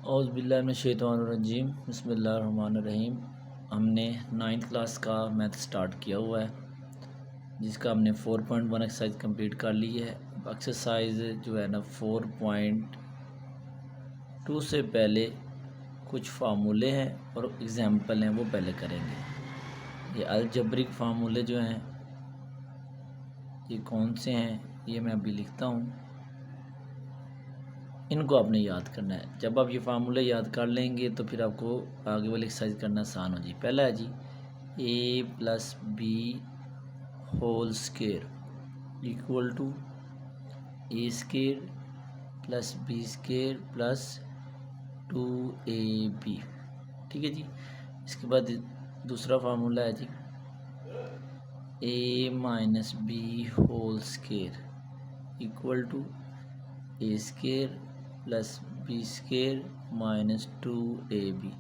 औज़ुबिल्लाहिमिनश्शैतानिर्रजीम बिस्मिल्लाहिर्रहमानिर्रहीम। हमने 9th class का मैथ स्टार्ट किया हुआ है, जिसका हमने 4.1 एक्सरसाइज कंप्लीट कर ली है। एक्सरसाइज जो है ना 4.2 से पहले कुछ फार्मूले हैं और एग्जाम्पल हैं, वो पहले करेंगे। ये अलजबरिक फार्मूले जो हैं ये कौन से हैं, ये मैं अभी लिखता हूँ। इनको आपने याद करना है। जब आप ये फार्मूले याद कर लेंगे तो फिर आपको आगे वाली एक्सरसाइज करना आसान हो जाए। पहला है जी a plus B whole square equal to A square plus B square plus 2ab। ठीक है जी। इसके बाद दूसरा फार्मूला है जी a minus B whole square equal to A square plus B square minus 2ab।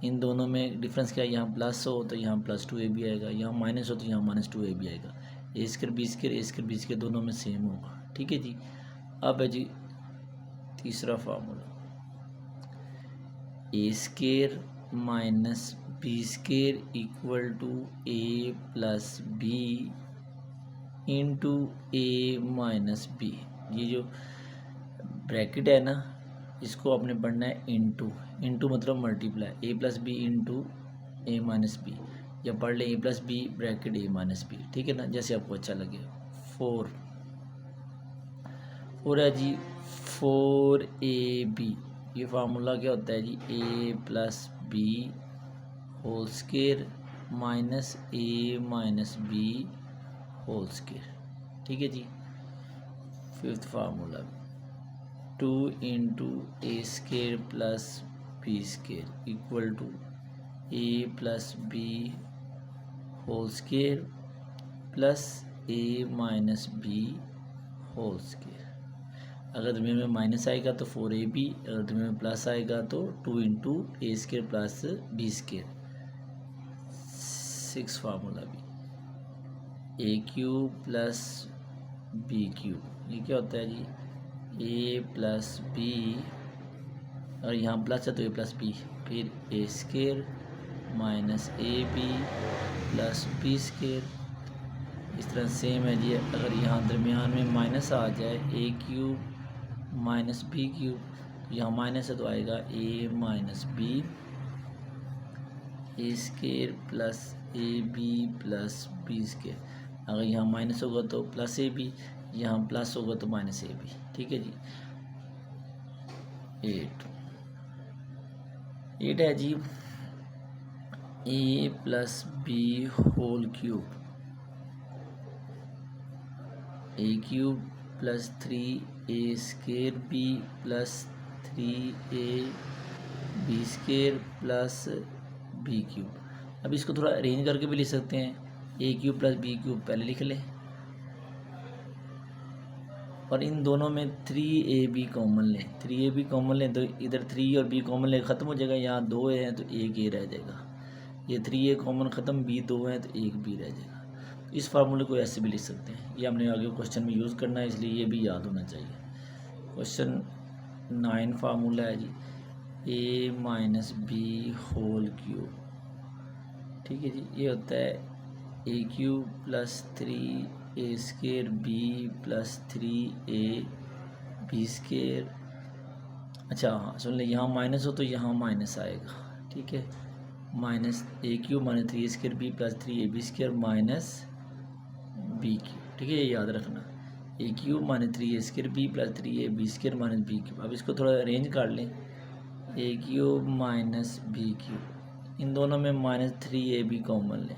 इन दोनों में डिफरेंस क्या है, यहाँ प्लस हो तो यहाँ प्लस 2ab आएगा, यहाँ माइनस हो तो यहाँ माइनस 2ab आएगा। ए स्केयर बी स्केयर दोनों में सेम होगा। ठीक है जी। अब है जी तीसरा formula A square minus B square equal to A plus B into A minus B. ये जो ब्रैकेट है ना, इसको आपने पढ़ना है इंटू मतलब मल्टीप्लाई, ए प्लस बी इंटू ए माइनस बी, या पढ़ लें ए प्लस बी ब्रैकेट ए माइनस बी। ठीक है ना, जैसे आपको अच्छा लगे। फोर है जी 4ab। ये फार्मूला क्या होता है जी, a plus B whole square minus A minus B whole square. ठीक है जी। Fifth formula 2 into A square plus B square equal to A plus B whole square plus A minus B whole square. अगर तुम्हें में minus आएगा तो 4ab, अगर तुम्हें में प्लस आएगा तो 2 इंटू ए square plus B square. Six formula भी a cube plus b cube. ये क्या होता है जी, ए प्लस बी, और यहाँ प्लस है तो ए प्लस बी, फिर a square minus a B plus B square. इस तरह सेम है जी। अगर यहाँ दरमियान में माइनस आ जाए a cube minus b cube, तो यहाँ माइनस है तो आएगा a minus b a square plus a B plus B square. अगर यहाँ माइनस होगा तो प्लस ए बी, यहाँ प्लस होगा तो माइनस ए बी। ठीक है जी। 8 है जी a plus B whole cube a cube plus 3 a square b plus 3 a b square plus b cube. अब इसको थोड़ा अरेंज करके भी लिख सकते हैं। A cube plus b cube पहले लिख लें, और इन दोनों में 3ab कॉमन लें। 3ab कॉमन लें तो इधर 3 और b कॉमन लें, ख़त्म हो जाएगा। यहाँ 2 है तो एक a रह जाएगा। ये 3a कॉमन ख़त्म, b 2 है तो एक b रह जाएगा। इस फार्मूले को ऐसे भी लिख सकते हैं। ये हमने आगे क्वेश्चन में यूज़ करना है, इसलिए ये भी याद होना चाहिए। क्वेश्चन 9 फार्मूला है जी a minus B whole cube. ठीक है जी। ये होता है a cube plus 3 a square b plus 3 a b square. अच्छा हाँ सुन ले, यहाँ माइनस हो तो यहाँ माइनस आएगा। ठीक है, minus a cube minus 3 square b plus 3 a b square minus b cube. ठीक है, ये याद रखना। A cube minus 3 a square b plus 3 a b square minus b cube. अब इसको थोड़ा अरेंज कर लें। A cube minus b cube, इन दोनों में माइनस 3ab कॉमन लें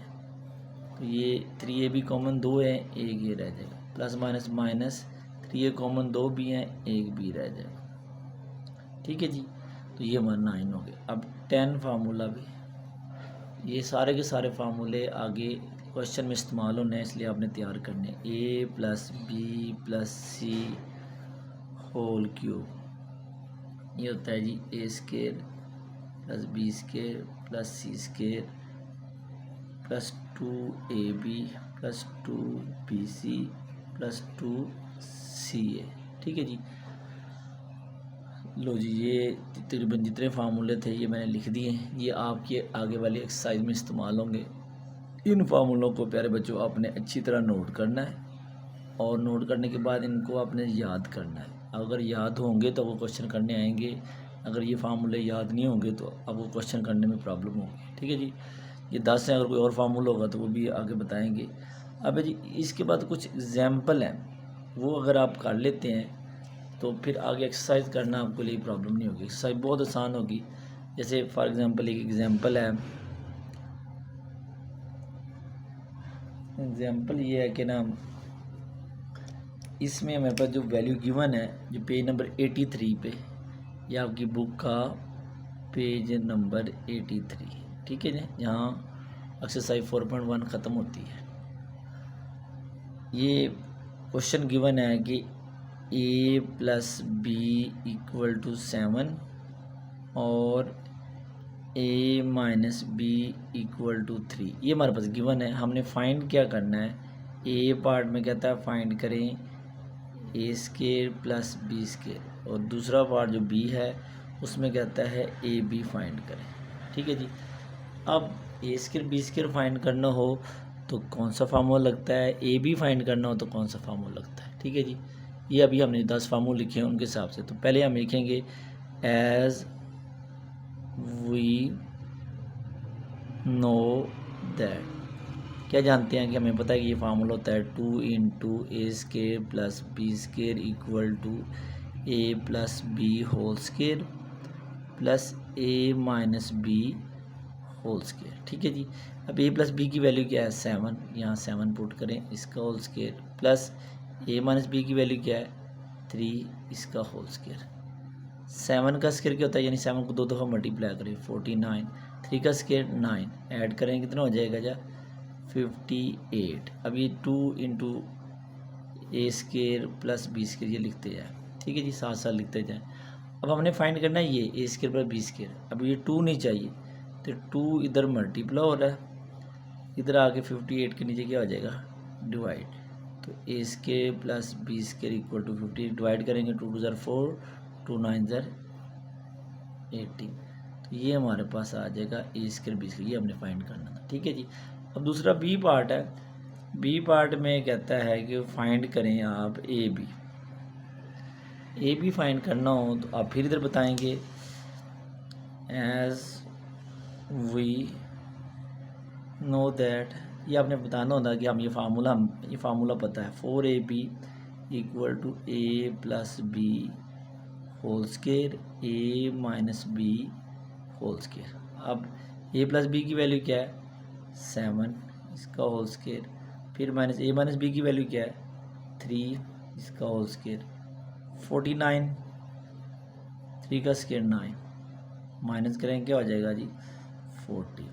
तो ये 3ab कॉमन 2 है, एक ये रह जाएगा। Plus minus minus 3a common 2 भी हैं, एक भी रह जाएगा। ठीक है जी। तो ये हमारा 9 हो गया। अब 10 फार्मूला भी, ये सारे के सारे फार्मूले आगे क्वेश्चन में इस्तेमाल होने हैं, इसलिए आपने तैयार करने। A plus B plus c whole cube. ये होता है जी a square plus B square plus c square plus 2ab plus 2bc plus 2ca। ठीक है जी। लो जी, ये तकरीबन जितने फार्मूले थे ये मैंने लिख दिए हैं। ये आपके आगे वाली एक्सरसाइज में इस्तेमाल होंगे। इन फार्मूलों को प्यारे बच्चों आपने अच्छी तरह नोट करना है और नोट करने के बाद इनको आपने याद करना है। अगर याद होंगे तो वो क्वेश्चन करने आएंगे, अगर ये फार्मूले याद नहीं होंगे तो आपको क्वेश्चन करने में प्रॉब्लम होगी। ठीक है जी, ये 10 हैं, अगर कोई और फार्मूला होगा तो वो भी आगे बताएंगे। अब जी इसके बाद कुछ एग्जाम्पल हैं, वो अगर आप कर लेते हैं तो फिर आगे एक्सरसाइज करना आपके लिए प्रॉब्लम नहीं होगी, एक्सरसाइज बहुत आसान होगी। जैसे फॉर एग्ज़ाम्पल एक एग्ज़ाम्पल है, एग्ज़ाम्पल ये है कि ना इसमें हमारे पास जो वैल्यू गिवन है जो पेज नंबर 83 पे, ये आपकी बुक का पेज नंबर 83, ठीक है जी, जहाँ एक्सरसाइज 4.1 ख़त्म होती है। ये क्वेश्चन गिवन है कि a plus B equal to 7 और a minus B equal to 3, ये हमारे पास गिवन है। हमने फाइंड क्या करना है, ए पार्ट में कहता है फाइंड करें ए स्केयर प्लस बी स्केयर, और दूसरा पार्ट जो बी है उसमें कहता है ए बी फाइंड करें। ठीक है जी, अब ए स्केयर बी स्केयर फाइंड करना हो तो कौन सा फार्मूला लगता है, ए बी फाइंड करना हो तो कौन सा फार्मूला लगता है। ठीक है जी, ये अभी हमने 10 फार्मूले लिखे हैं उनके हिसाब से। तो पहले हम लिखेंगे एज वी नो दैट, क्या जानते हैं कि हमें पता है कि ये फार्मूला होता है 2 into A square plus B square equal to A plus B whole square plus A minus B whole square. ठीक है जी, अब ए प्लस बी की वैल्यू क्या है 7, यहाँ 7 पुट करें, इसका होल स्केयर प्लस ए माइनस बी की वैल्यू क्या है 3, इसका होल स्केयर। 7 का स्केयर क्या होता है, यानी 7 को 2 दफ़ा मल्टीप्लाई करें 49, 3 का स्केयर 9, ऐड करें कितना हो जाएगा जा 58। अब ये 2 इंटू ए स्केयर प्लस बी स्केयर ये लिखते जाए। ठीक है जी, साथ साथ लिखते जाए। अब हमने फाइंड करना है ये ए स्केयर प्लस बी स्केयर। अब ये 2 नहीं चाहिए तो 2 इधर मल्टीप्लाई हो रहा है, इधर आके 58 के नीचे क्या हो जाएगा डिवाइड, तो a square plus B square equal to 50 divide करेंगे 2 2 ज़र 4, 2 9 ज़र 18, तो ये हमारे पास आ जाएगा ए स्केयर बी स्केयर, ये हमने फाइंड करना था। ठीक है जी, अब दूसरा बी पार्ट है, बी पार्ट में कहता है कि फाइंड करें आप ए बी फाइंड करना हो तो आप फिर इधर बताएंगे एज वी नो दैट, ये आपने बताना होता कि हम ये फार्मूला पता है 4ab equal to A plus B whole square A minus B whole square. अब ए प्लस बी की वैल्यू क्या है 7, इसका होल स्केयर, फिर माइनस ए माइनस बी की वैल्यू क्या है 3, इसका होल स्केयर 49, 3 का स्केयर 9, माइनस करेंगे क्या हो जाएगा जी 40।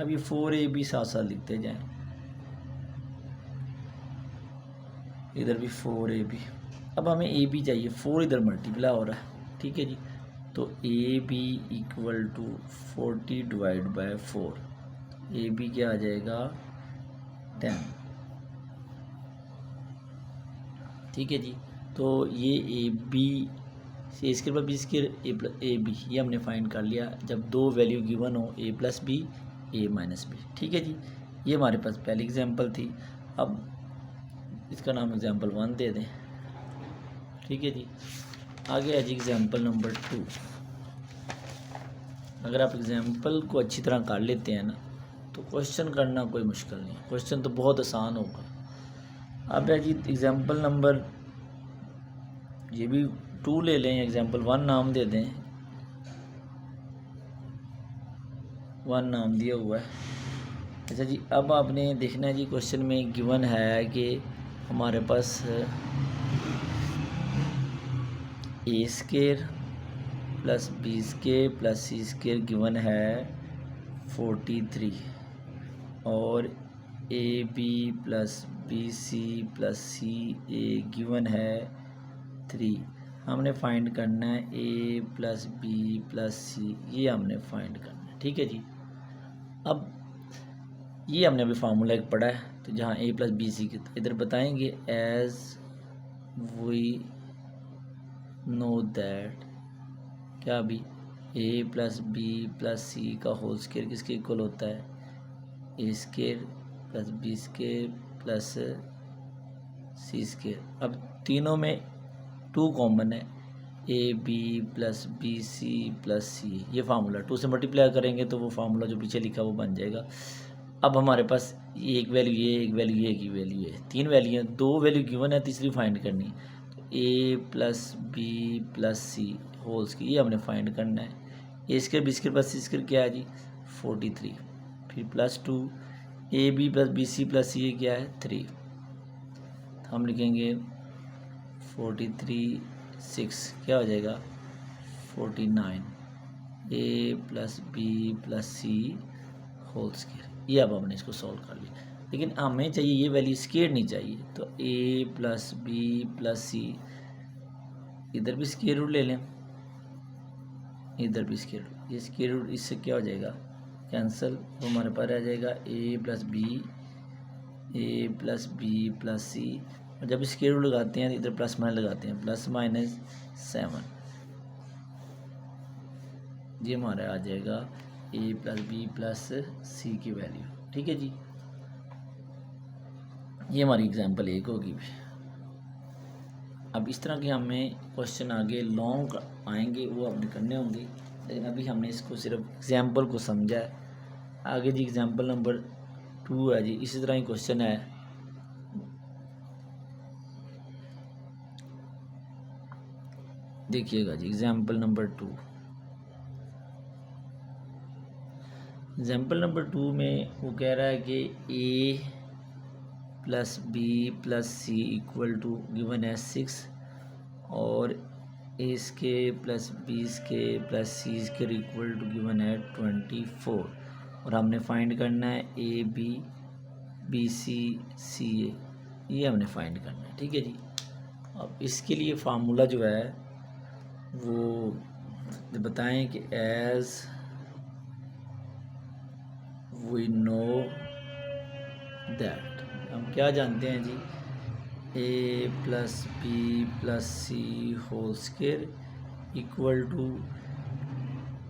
अब ये 4ab साथ साथ लिखते जाएं, इधर भी 4ab। अब हमें ए बी चाहिए, 4 इधर मल्टीप्लाई हो रहा है। ठीक है जी, तो A B equal to 40 divide by 4, A B क्या आ जाएगा 10। ठीक है जी, तो ये ए बी से इसके बाद बी स्केयर ए बी ये हमने फाइंड कर लिया जब दो वैल्यू गिवन हो ए प्लस बी ए माइनस बी। ठीक है जी, ये हमारे पास पहली एग्जांपल थी। अब इसका नाम एग्जांपल 1 दे दें। ठीक है जी, आगे है जी एग्जांपल नंबर 2। अगर आप एग्जांपल को अच्छी तरह कर लेते हैं ना तो क्वेश्चन करना कोई मुश्किल नहीं, क्वेश्चन तो बहुत आसान होगा। अब है जी एग्जांपल नंबर, ये भी 2 ले लें, एग्जांपल 1 नाम दे दें, 1 नाम दिया हुआ है। अच्छा जी, अब आपने देखना है जी क्वेश्चन में गिवन है कि हमारे पास a square plus B square plus c square given है 43 और a B plus B C plus c a given है 3। हमने फाइंड करना है ए प्लस बी प्लस सी, ये हमने फाइंड करना है। ठीक है जी, अब ये हमने अभी फार्मूला एक पढ़ा है, तो जहाँ ए प्लस बी सी के इधर बताएंगे एज वी नो दैट क्या B, A plus B plus C का होल स्क्वायर किसके इक्वल होता है, ए square plus B square plus सी स्क्वायर। अब तीनों में 2 कॉमन है, A B plus B C plus सी, ये फार्मूला 2 से मल्टीप्लाई करेंगे तो वो फार्मूला जो पीछे लिखा वो बन जाएगा। अब हमारे पास एक वैल्यू ये, एक वैल्यू ये, एक ही वैल्यू है, 3 वैल्यू है, 2 वैल्यू गिवन है, तीसरी फाइंड करनी। तो a plus B plus c wholes की ये हमने फाइंड करना है। ए स्क्वायर बी स्क्वायर प्लस सी स्क्वायर क्या है जी 43, फिर plus 2 a B plus B C plus सी ये क्या है 3, हम लिखेंगे 43 6 क्या हो जाएगा 49 ए plus B plus c whole square. ये अब हमने इसको सॉल्व कर लिया, लेकिन हमें चाहिए ये वैल्यू स्क्वायर नहीं चाहिए। तो ए प्लस बी प्लस सी, इधर भी स्क्वायर रूट ले लें, इधर भी स्क्वायर रूट, ये स्क्वायर रूट इससे क्या हो जाएगा कैंसिल, तो हमारे पास रह जाएगा ए प्लस बी प्लस सी, और जब स्क्वायर रूट लगाते हैं इधर प्लस माइनस लगाते हैं, प्लस माइनस 7, ये हमारा आ जाएगा ए प्लस बी प्लस सी की वैल्यू। ठीक है जी, ये हमारी एग्जांपल 1 होगी। अब इस तरह के हमें क्वेश्चन आगे लॉन्ग आएंगे, वो हमने करने होंगे, लेकिन अभी हमने इसको सिर्फ एग्जांपल को समझा है। आगे जी एग्जांपल नंबर 2 है जी, इसी तरह ही क्वेश्चन है। देखिएगा जी एग्जांपल नंबर 2। एग्जांपल नंबर 2 में वो कह रहा है कि a plus B plus c equal to given है 6 और a square plus b square plus c square equal to given है 24, और हमने फाइंड करना है ए बी सी ए, ये हमने फाइंड करना है। ठीक है जी, अब इसके लिए फार्मूला जो है वो बताएं कि एज वी नो दैट, हम क्या जानते हैं जी, a plus B plus c whole square equal to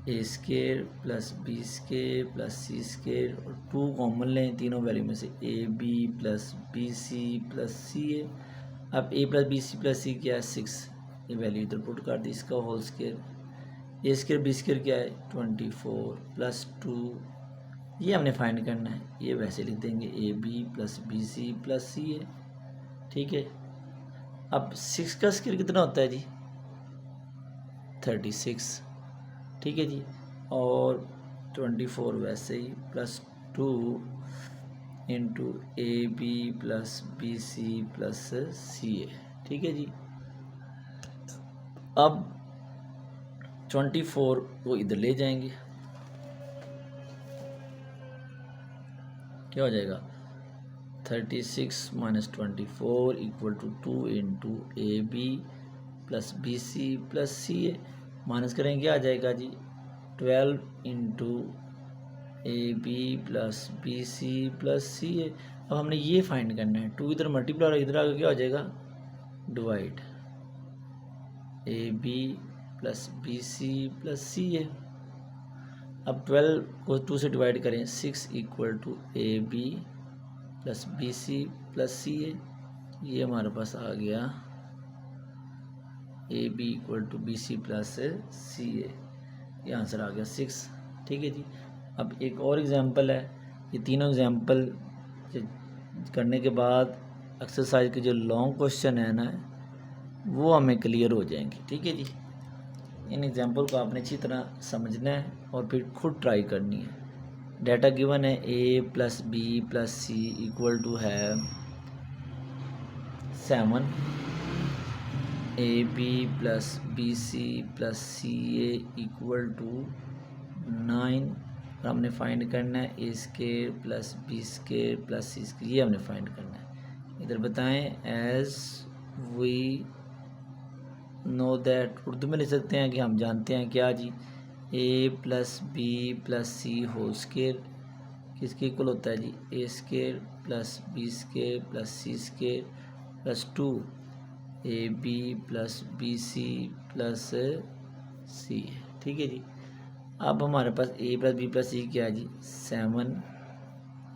a square plus B square plus C square, और 2 कॉमन लें तीनों वैल्यू में से, a B plus B C plus c a. अब ए plus B C plus c क्या है 6, ये value इधर पुट कर दी, इसका होल स्क्वायर, ए स्क्वायर बी स्क्वायर क्या है 24 प्लस 2, ये हमने फाइंड करना है, ये वैसे लिख देंगे a B plus B C plus c a. ठीक है, अब 6 का स्क्वायर कितना होता है जी 36। ठीक है जी, और 24 वैसे ही plus 2 into a B plus B C plus c a. ठीक है जी, अब 24 को इधर ले जाएंगे, क्या हो जाएगा 36 minus 24 equal to 2 into a B plus B C plus c a, minus करेंगे आ जाएगा जी 12 into a B plus B C plus c a. अब हमने ये फाइंड करना है, 2 इधर मल्टीप्लाई और इधर आगे क्या हो जाएगा divide, a B plus B C plus c a. अब 12 को 2 से डिवाइड करें, 6 equal to a B plus B C plus c a, ये हमारे पास आ गया a B equal to b C plus c a, ये आंसर आ गया 6। ठीक है जी, अब एक और एग्जांपल है, ये तीनों एग्जांपल करने के बाद एक्सरसाइज के जो लॉन्ग क्वेश्चन है ना वो हमें क्लियर हो जाएंगे। ठीक है जी, इन एग्जांपल को आपने अच्छी तरह समझना है और फिर खुद ट्राई करनी है। डाटा गिवन है a plus B plus c equal to है 7, a B plus B C plus c a equal to 9, और हमने फाइंड करना है a square plus B square plus c square, ये हमने फाइंड करना है। इधर बताएं as we know that, Urdu में लिख सकते हैं कि हम जानते हैं क्या जी, a plus B plus c whole square किसके इक्वल होता है जी, a square plus B square plus c square plus 2 a B plus B C plus c है। ठीक है जी। अब हमारे पास a plus B plus c क्या है जी, 7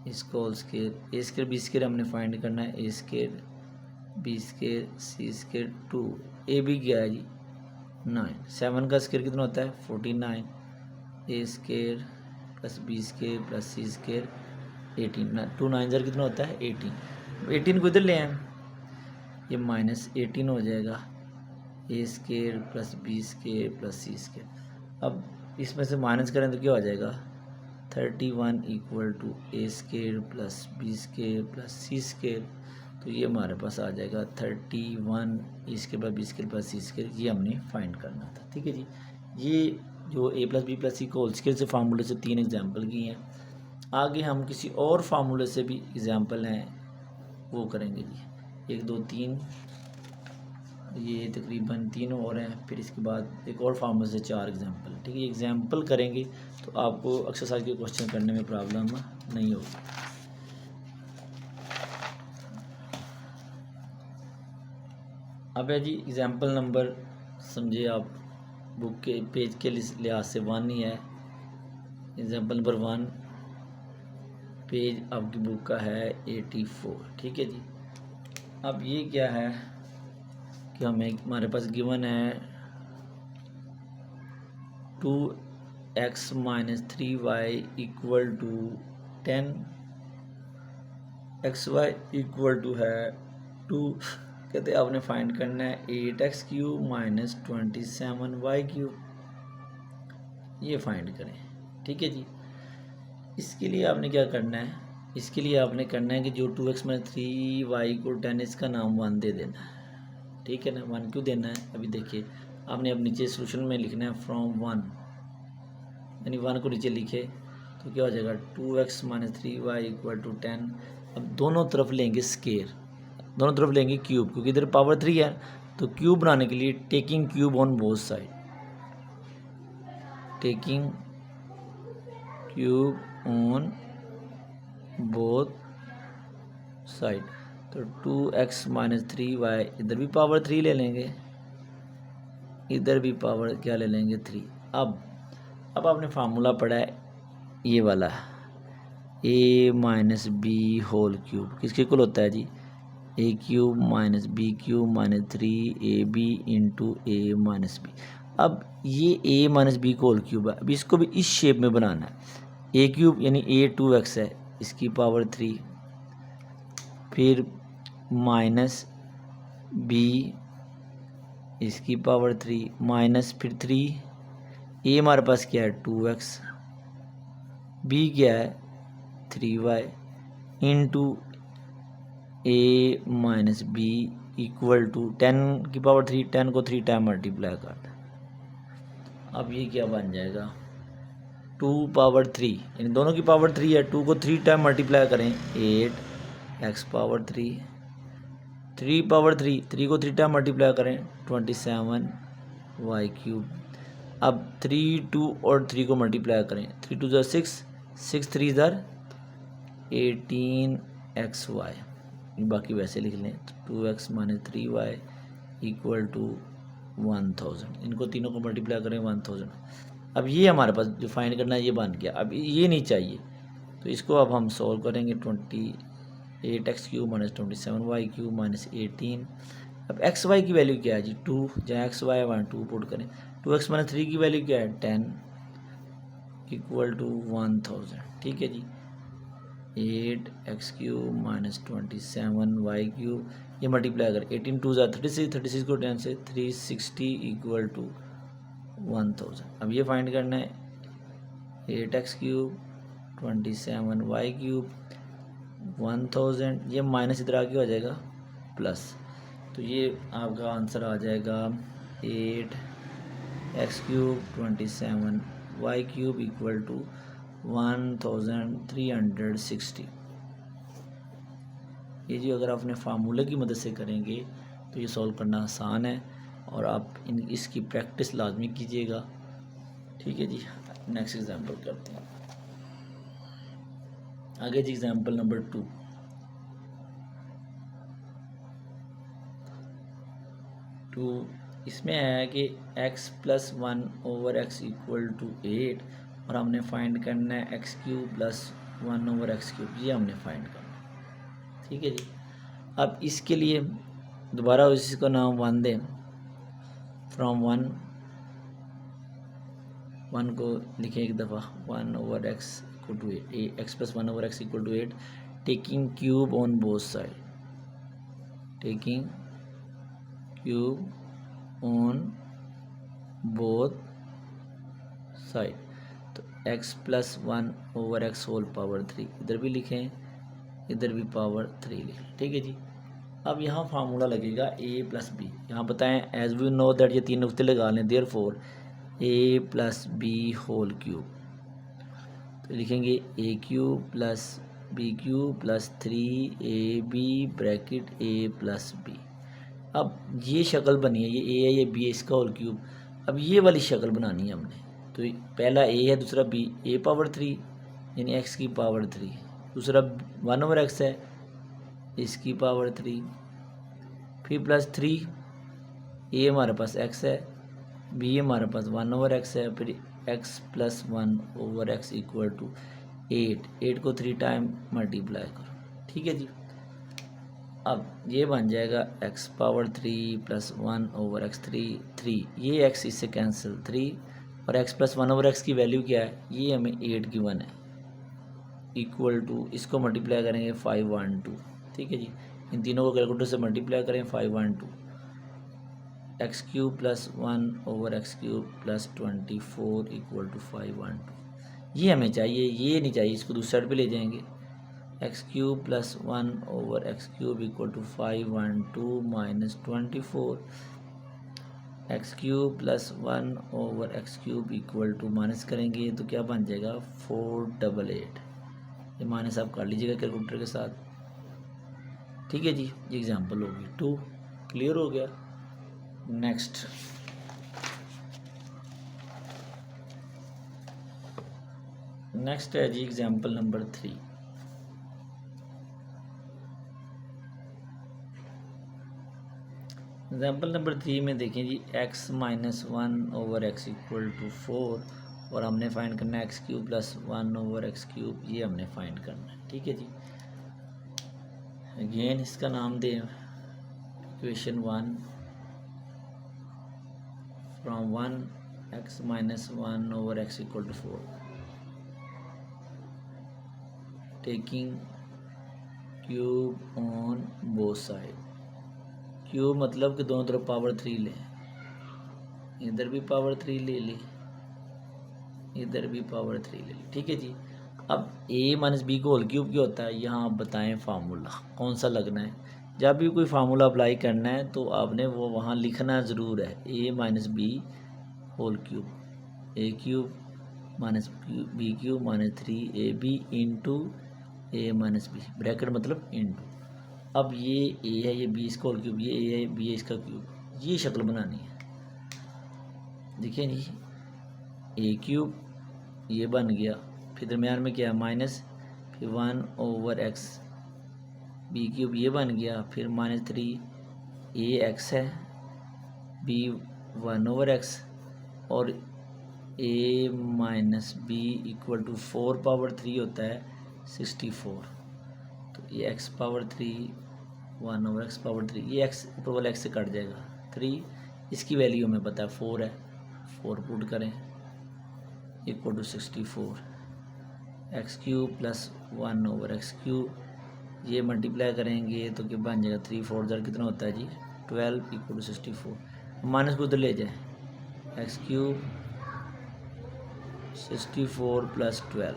इसको whole square, a square b square हमने फाइंड करना है, a square b square c square 2, a B क्या है जी 9, 7 का स्केयर कितना होता है 49, a square plus B square plus c square 18, 2 9 ज़र कितना होता है 18, 18 को इधर ले आए ये -18 हो जाएगा, a square plus B square plus c square. अब इसमें से माइनस करें तो क्या हो जाएगा 31 equal to A square plus B square plus c square, तो ये हमारे पास आ जाएगा 31 a square plus B square plus c square, ये हमने फाइंड करना था। ठीक है जी। ये जो ए प्लस बी प्लस सी को होल स्केयर से फार्मूले से 3 एग्जाम्पल की हैं। आगे हम किसी और फार्मूले से भी एग्जाम्पल हैं वो करेंगे जी, 1 2 3, ये तकरीबन 3 और हैं, फिर इसके बाद एक और फार्मूले से 4 एग्जाम्पल। ठीक है, एग्जाम्पल करेंगे तो आपको एक्सरसाइज के क्वेश्चन करने में प्रॉब्लम नहीं होगी। अब है जी एग्जाम्पल नंबर, समझिए आप बुक के पेज के लिहाज से 1 ही है। एग्जाम्पल नंबर 1 पेज आपकी बुक का है 84। ठीक है जी। अब ये क्या है कि हमारे पास गिवन है 2x minus 3y equal to 10, xy equal to है 2, कहते हैं आपने फाइंड करना है 8x cube minus 27y cube, ये फाइंड करें। ठीक है जी। इसके लिए आपने क्या करना है, इसके लिए आपने करना है कि जो 2x माइनस 3y को 10 इसका नाम 1 दे देना है। ठीक है ना, 1 क्यों देना है अभी देखिए, आपने अब नीचे सोल्यूशन में लिखना है फ्रॉम 1, यानी 1 को नीचे लिखे तो क्या हो जाएगा 2x minus 3y equal to 10। अब दोनों तरफ लेंगे स्केयर, दोनों तरफ लेंगे क्यूब, क्योंकि इधर पावर 3 है, तो क्यूब बनाने के लिए taking cube on both side, taking cube on both side, तो 2x माइनस 3y, इधर भी पावर 3 ले लेंगे, इधर भी पावर क्या ले लेंगे 3। अब आपने फार्मूला पढ़ा है ये वाला, a minus B whole cube किसके इक्वल होता है जी, a cube minus b cube minus 3ab into A minus b. अब ये a माइनस बी को होल क्यूब है, अब इसको भी इस शेप में बनाना है, ए क्यूब यानी a 2x है, इसकी पावर 3, फिर माइनस बी इसकी पावर 3 माइनस फिर 3, ए हमारे पास क्या है 2x, बी क्या है 3y into A minus B equal to 10 की पावर 3, 10 को 3 टाइम मल्टीप्लाई कर दें। अब ये क्या बन जाएगा 2 पावर 3, यानी दोनों की पावर 3 है, 2 को 3 टाइम मल्टीप्लाई करें 8x पावर 3, 3 पावर 3, 3 को 3 टाइम मल्टीप्लाई करें 27y क्यूब। अब 3 2 और 3 को मल्टीप्लाई करें, 3 2 6, 6 3 18xy, बाकी वैसे लिख लें, 2x minus 3y equal to 1000, इनको तीनों को मल्टीप्लाई करें 1000। अब ये हमारे पास जो फाइंड करना है ये बन गया। अब ये नहीं चाहिए तो इसको अब हम सॉल्व करेंगे, 28x cube minus 27y cube minus 18। अब xy की वैल्यू क्या है जी 2, जहाँ xy वहाँ 2 पुट करें, 2x माइनस 3 की वैल्यू क्या है 10 इक्वल टू 1000। ठीक है जी। 8x cube minus 27y cube, ये मल्टीप्लाई कर 18 2 36, 36 को 10 से 360 इक्वल टू 1000। अब ये फाइंड करना है 8x क्यूब 27y क्यूब 1000, ये माइनस इधर आके हो जाएगा प्लस, तो ये आपका आंसर आ जाएगा 8x cube 27y cube equal to 1360। ये जी अगर आपने फार्मूले की मदद से करेंगे तो ये सॉल्व करना आसान है, और आप इसकी प्रैक्टिस लाजमी कीजिएगा। ठीक है जी। नेक्स्ट एग्जांपल करते हैं आगे जी। एग्जांपल नंबर 2, इसमें है कि x प्लस 1/x इक्वल टू 8 और हमने फाइंड करना है x³ प्लस 1/x³, ये हमने फाइंड करना है। ठीक है जी। अब इसके लिए दोबारा इसको नाम 1 दें, फ्रॉम 1 को लिखें एक दफ़ा 1/x इक्वल टू 8, x प्लस 1/x equal to 8, taking cube on both side, taking cube on both side. तो x प्लस 1/x होल पावर 3 इधर भी लिखें, इधर भी पावर 3 लिखें। ठीक है जी। अब यहाँ फार्मूला लगेगा a प्लस बी। यहाँ बताएं एज वी नो दैट, ये 3 नुक्ते लगा लें, therefore a plus B whole cube, तो लिखेंगे a³ plus b³ plus 3ab bracket a plus B. अब ये शक्ल बनी है, ये a है, ये b है, इसका होल क्यूब। अब ये वाली शक्ल बनानी है हमने, तो पहला a है, दूसरा b, a पावर 3 यानी x की पावर 3, दूसरा 1/x है, इसकी पावर 3, फिर प्लस 3, a हमारे पास x है, b हमारे पास 1/x है, फिर x प्लस 1/x इक्वल टू 8 को 3 टाइम मल्टीप्लाई करो। ठीक है जी। अब ये बन जाएगा x पावर 3 प्लस 1/x 3, ये x इससे कैंसिल 3, और x प्लस 1/x की वैल्यू क्या है, ये हमें 8 गिवन है, इक्वल टू इसको मल्टीप्लाई करेंगे 512। ठीक है जी। इन तीनों को कैलकुलेटर से मल्टीप्लाई करें 512, x³ plus 1/x³ plus 24 equal to 512। ये हमें चाहिए, ये नहीं चाहिए, इसको दूसरी साइड पे ले जाएंगे, x³ plus 1/x³ equal to 512 minus 24, x³ plus 1/x³ equal to minus करेंगे तो क्या बन जाएगा 488। ये माइनस आप कर लीजिएगा कैलकुलेटर के साथ। ठीक है जी। ये एग्जाम्पल होगी 2, क्लियर हो गया। नेक्स्ट है जी एग्जाम्पल नंबर 3। एग्जाम्पल नंबर 3 में देखें जी, x minus 1/x equal to 4 और हमने फाइंड करना है x³ प्लस 1/x³, ये हमने फाइंड करना है। ठीक है जी। अगेन इसका नाम दें equation 1, from 1 x minus 1/x equal to 4, taking cube on both side. Cube मतलब कि दोनों तरफ पावर 3 लें, इधर भी पावर 3 ले ली, इधर भी पावर 3 ले ली। ठीक है जी। अब a माइनस बी को होल क्यूब क्या होता है, यहाँ आप बताएं फार्मूला कौन सा लगना है। जब भी कोई फार्मूला अप्लाई करना है तो आपने वो वहाँ लिखना ज़रूर है, a minus B whole cube, a³ minus b³ minus 3ab into a minus b, bracket मतलब इंटू। अब ये a है, ये b इसका होल क्यूब, ये a है, b है इसका क्यूब, ये शक्ल बनानी है। देखिए जी, a³ ये बन गया, फिर दरमियान में क्या है माइनस, फिर 1/x, b³ ये बन गया, फिर माइनस 3 ax है, b 1/x और a minus B equal to 4 power 3 होता है 64। तो ये x पावर 3 1/x पावर 3, ये x ऊपर वाला x से कट जाएगा, 3 इसकी वैल्यू हमें पता है 4 है, 4 पुट करें equal to 64, x³ plus 1/x³, ये मल्टीप्लाई करेंगे तो क्या बन जाएगा 3 4 ज़र कितना होता है जी 12 इक्वल टू 64। माइनस को उधर ले जाए, x³ 64 प्लस 12,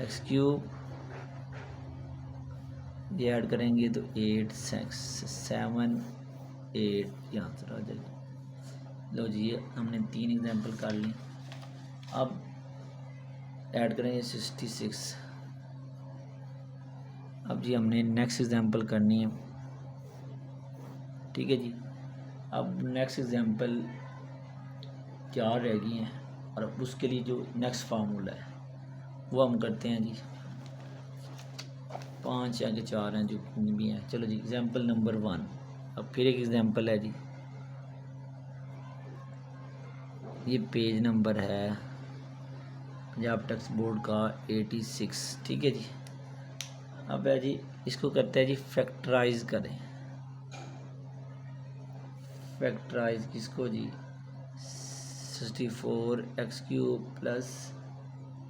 x³ ये ऐड करेंगे तो 8 7 8 यहाँ से आ जाएगा। लो जी, ये हमने 3 एग्जांपल कर ली। अब ऐड करेंगे 66। अब जी हमने नेक्स्ट एग्जांपल करनी है। ठीक है जी। अब नेक्स्ट एग्जांपल 4 रह गई हैं और अब उसके लिए जो नेक्स्ट फार्मूला है वो हम करते हैं जी। 5 या 4 हैं जो भी हैं। चलो जी, एग्जांपल नंबर 1। अब फिर एक एग्जांपल है जी, ये पेज नंबर है पंजाब टेक्स्ट बोर्ड का 86, ठीक है जी। अब है जी इसको करते हैं जी फैक्टराइज करें। फैक्टराइज किसको जी, 64x³ प्लस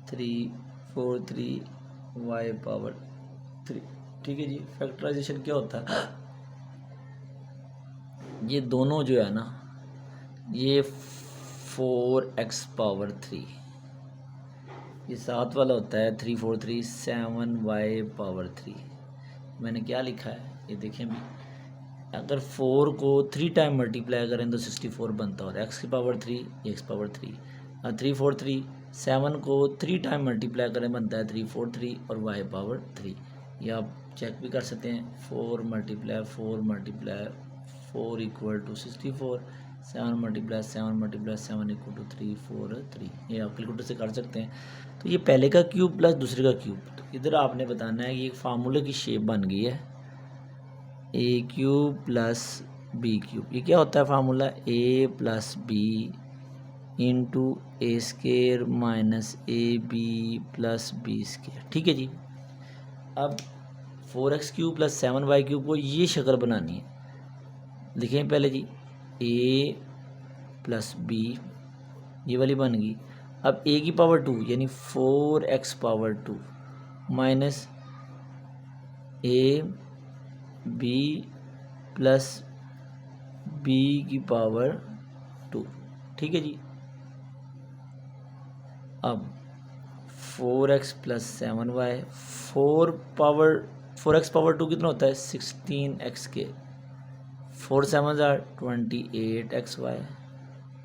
343y⁻3, ठीक है जी। फैक्टराइजेशन क्या होता है, ये दोनों जो है ना, ये 4x⁻3, ये साथ वाला होता है 343 7y⁻3। मैंने क्या लिखा है ये देखें भी, अगर 4 को 3 टाइम मल्टीप्लाई करें तो 64 बनता है, x⁻3 x⁻3, और 343 7 को 3 टाइम मल्टीप्लाई करें बनता है 343 और y⁻3। ये आप चेक भी कर सकते हैं, 4 × 4 = 64, 7 × 7 = 343, ये आप कैलकुलेटर से कर सकते हैं। तो ये पहले का क्यूब प्लस दूसरे का क्यूब, तो इधर आपने बताना है कि एक फार्मूले की शेप बन गई है a³ प्लस b³। ये क्या होता है formula, a plus B into a² minus ab plus b², ठीक है जी। अब 4x³ प्लस 7y³ को ये शक्ल बनानी है, लिखें पहले जी a प्लस b, ये वाली बन गई। अब a⁻2 यानी 4x⁻2 minus ab plus b⁻2, ठीक है जी। अब 4x प्लस 7y, 4x⁻2 कितना होता है 16x², 4 7 are 28xy,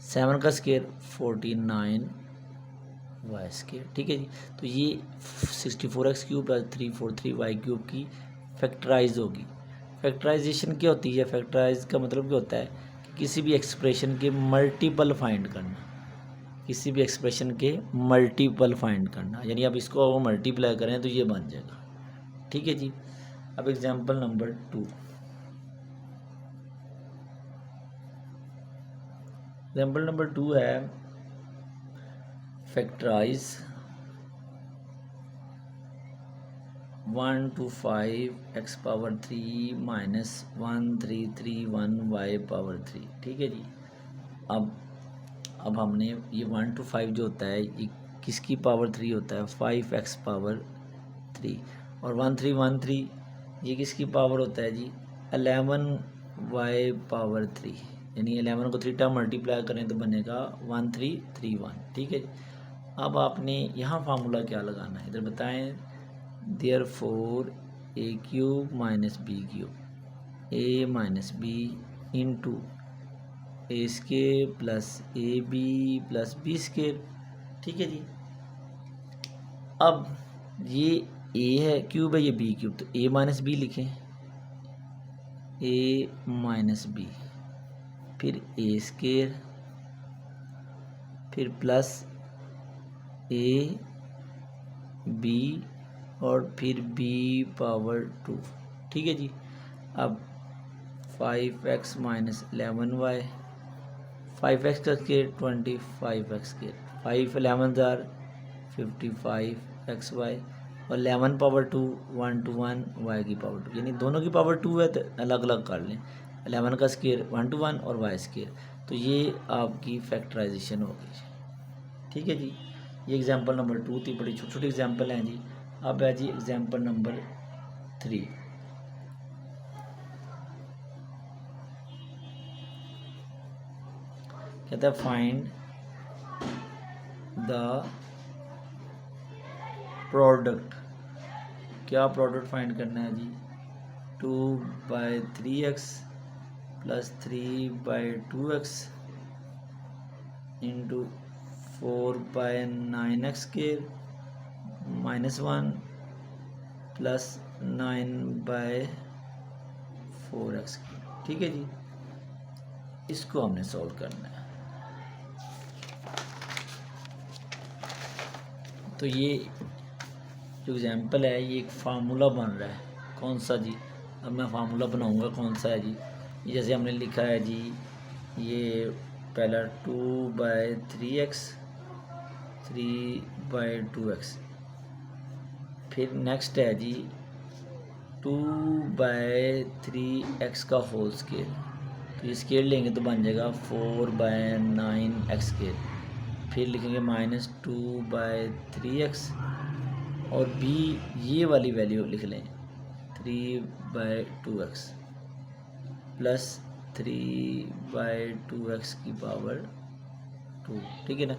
7 का स्केयर 49y², ठीक है जी। तो ये 64x³ प्लस 343y³ की फैक्टराइज होगी। फैक्टराइजेशन क्या होती है, फैक्टराइज का मतलब क्या होता है कि किसी भी एक्सप्रेशन के मल्टीपल फाइंड करना, किसी भी एक्सप्रेशन के मल्टीपल फाइंड करना, यानी आप इसको वो मल्टीप्लाई करें तो ये बन जाएगा, ठीक है जी। अब एग्जांपल नंबर 2, एग्जांपल नंबर 2 है factorise 1 to 5x⁻3 minus 1331y⁻3, ठीक है जी। अब हमने ये 1 to 5 जो होता है ये किसकी पावर 3 होता है, 5x⁻3, और 1313 ये किसकी पावर होता है जी, 11y⁻3, यानी 11 को 3 टाइम मल्टीप्लाई करें तो बनेगा 1331, ठीक है जी। अब आपने यहाँ फार्मूला क्या लगाना है इधर बताएं, therefore a³ minus b³ a minus b into a² plus ab plus b², ठीक है जी। अब ये a है क्यूब है, ये b³, तो a माइनस b लिखें, a माइनस b, फिर a², फिर प्लस a b और फिर b⁻2, ठीक है जी। अब 5x माइनस 11y, 5x का स्केयर 25x², 5 11 are 55xy, और 11⁻2 1 to 1 y⁻2, यानी दोनों की पावर 2 है तो अलग अलग कर लें, 11 का स्केयर 1 to 1 और y², तो ये आपकी फैक्टराइजेशन होगी, ठीक है जी। ये एग्जांपल नंबर 2 थी, बड़ी छोटी छोटी एग्जांपल हैं जी। अब है जी एग्जांपल नंबर 3, कहता है फाइंड द प्रोडक्ट, क्या प्रोडक्ट फाइंड करना है जी, 2/3x plus 3/2x into 4/9x² minus 1 plus 9/4x, ठीक है जी। इसको हमने सॉल्व करना है। तो ये जो एग्जांपल है ये एक फार्मूला बन रहा है, कौन सा जी, अब मैं फार्मूला बनाऊंगा कौन सा है जी। जैसे हमने लिखा है जी, ये पहला 2/3x 3/2x। फिर नेक्स्ट है जी 2/3x का होल स्केयर, तो ये स्केयर लेंगे तो बन जाएगा 4/9x स्केयर। फिर लिखेंगे -2/3x और b ये वाली वैल्यू लिख लें 3/2x प्लस 3/2x की पावर 2, ठीक है ना।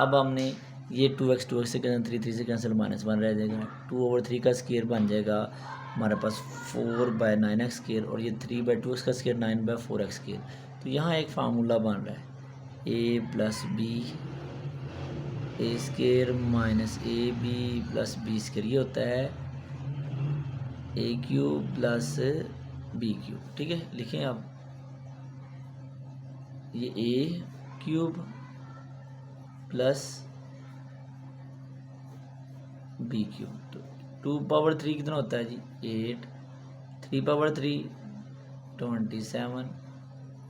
अब हमने ये 2x से कैंसिल 3 से कैंसिल -1 रह जाएगा। 2/3 का स्केयर बन जाएगा हमारे पास 4/9x स्केयर और ये 3/2x का स्केयर 9/4x स्केयर। तो यहाँ एक फार्मूला बन रहा है a + b a square minus ab + b square, ये होता है a³ + b³, ठीक है। लिखें आप ये a³ + b³, तो 2/3 कितना होता है जी 8, 3/3 27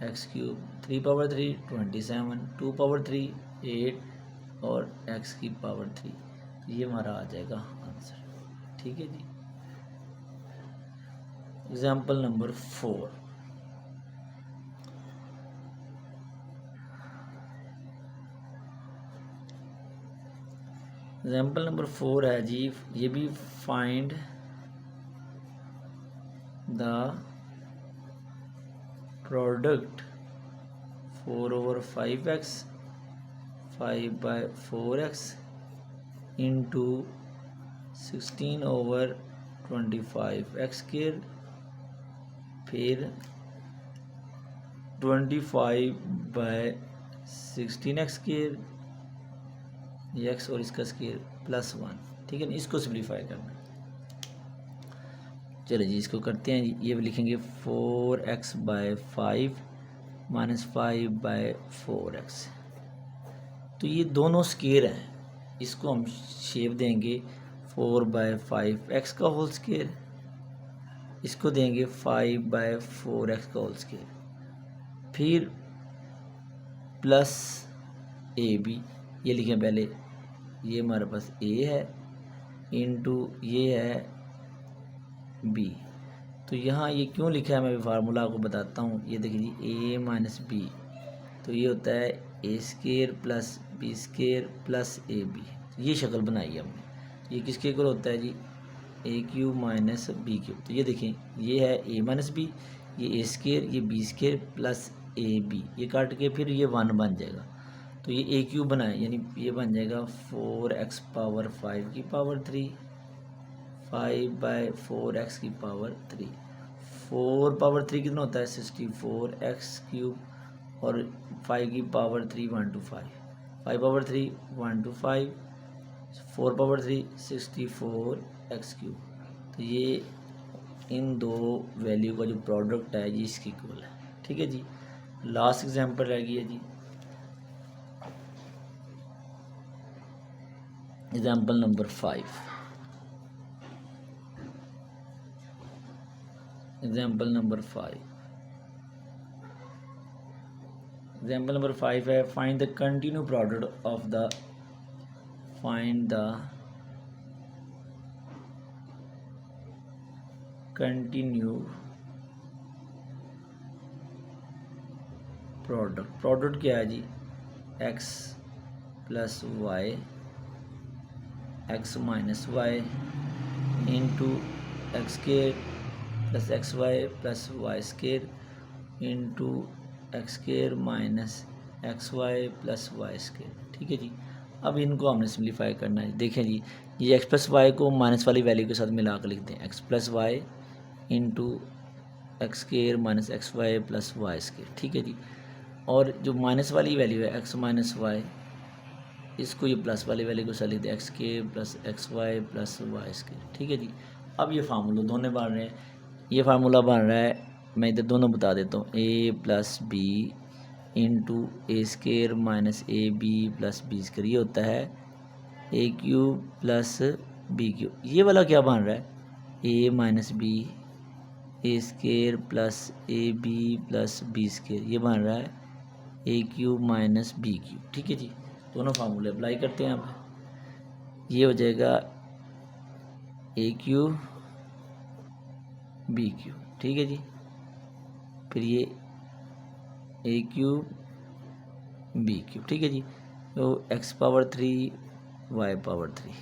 x³ 3/3 27 2/3 8 और x³, ये हमारा आ जाएगा आंसर, ठीक है जी। Example number 4। एग्जाम्पल नंबर 4 है जी, ये भी find the product 4/5x 5/4x into 16/25x square, फिर 25/16x स्केयर x और इसका स्केयर +1, ठीक है ना। इसको सिंप्लीफाई करना है। चलो जी इसको करते हैं। ये लिखेंगे 4x/5 - 5/4x। तो ये दोनों स्केयर हैं, इसको हम शेप देंगे 4/5x का होल स्केयर, इसको देंगे 5/4x का होल स्केयर, फिर प्लस ab, ये लिखें पहले, ये हमारे पास a है इंटू ये है b। तो यहाँ ये क्यों लिखा है मैं फार्मूला आपको बताता हूँ। ये देखिए जी a - b, तो ये होता है a square + b square + ab। ये शक्ल बनाई है हमने। ये किसके इक्वल होता है जी a³ - b³। तो ये देखें ये है a - b, ये a स्केयर, ये b स्केयर + ab, ये काट के फिर ये 1 बन जाएगा। तो ये a³ बनाए, यानी ये बन जाएगा 4x⁵ 5/4x³। 4/3 कितना होता है 64x³ और 5/3 125, 5/3 125, 4/3 64x³। तो ये इन दो वैल्यू का जो प्रोडक्ट है ये इसकी इक्वल है, ठीक है जी। लास्ट एग्जांपल रह गई है जी, एग्जाम्पल नंबर 5। एग्जाम्पल नंबर 5 है find the continue product of the continue product क्या है जी x + y x - y into x² + xy + y² into x² - xy + y², ठीक है जी। अब इनको हमने सिंप्लीफाई करना है। देखें जी ये x + y को माइनस वाली वैल्यू के साथ मिला कर लिखते हैं, x + y into x² - xy + y², ठीक है जी। और जो माइनस वाली वैल्यू है x - y, इसको ये प्लस वाली वैल्यू को साथ लिखते हैं x² + xy + y², ठीक है जी। अब ये फार्मूला दोनों बन रहे हैं। ये फार्मूला बन रहा है, मैं इधर दोनों बता देता हूँ, a + b into a² - ab + b², ये होता है a³ + b³। ये वाला क्या बन रहा है a - b a² + ab + b², ये बन रहा है a cube minus b cube. ठीक है जी, दोनों फार्मूले अप्लाई करते हैं आप। ये हो जाएगा ए क्यूब बी क्यूब। ठीक है जी, फिर ये ए क्यूब बी क्यूब। ठीक है जी, तो x power 3 y power 3,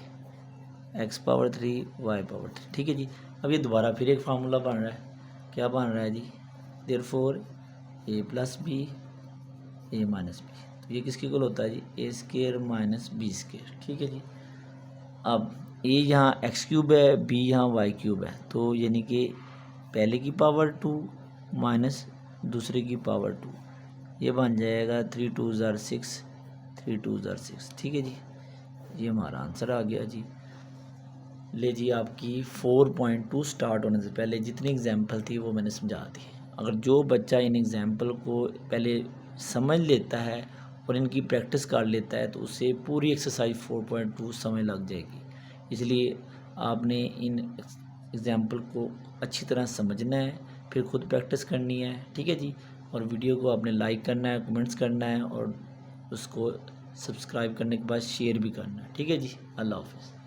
x power 3 y power 3। ठीक है जी, अब ये दोबारा फिर एक फार्मूला बन रहा है। क्या बन रहा है जी, देयरफॉर ए प्लस बी ए माइनस बी। तो ये किसके इक्वल होता है जी, a square minus B square. ठीक है जी, अब ए यहाँ एक्स क्यूब है, बी यहाँ वाई क्यूब है, तो यानी कि पहले की पावर 2 माइनस दूसरे की पावर 2, ये बन जाएगा 3 2 ज़ार 6, 3 2 ज़ार 6। ठीक है जी, ये हमारा आंसर आ गया जी। ले जी, आपकी 4.2 स्टार्ट होने से पहले जितनी एग्जाम्पल थी वो मैंने समझा दी। अगर जो बच्चा इन एग्जाम्पल को पहले समझ लेता है और इनकी प्रैक्टिस कर लेता है तो उसे पूरी एक्सरसाइज 4.2 समझ लग जाएगी। इसलिए आपने इन एग्जाम्पल को अच्छी तरह समझना है, फिर खुद प्रैक्टिस करनी है। ठीक है जी, और वीडियो को आपने लाइक करना है, कमेंट्स करना है और उसको सब्सक्राइब करने के बाद शेयर भी करना है। ठीक है जी, अल्लाह हाफ़िज़।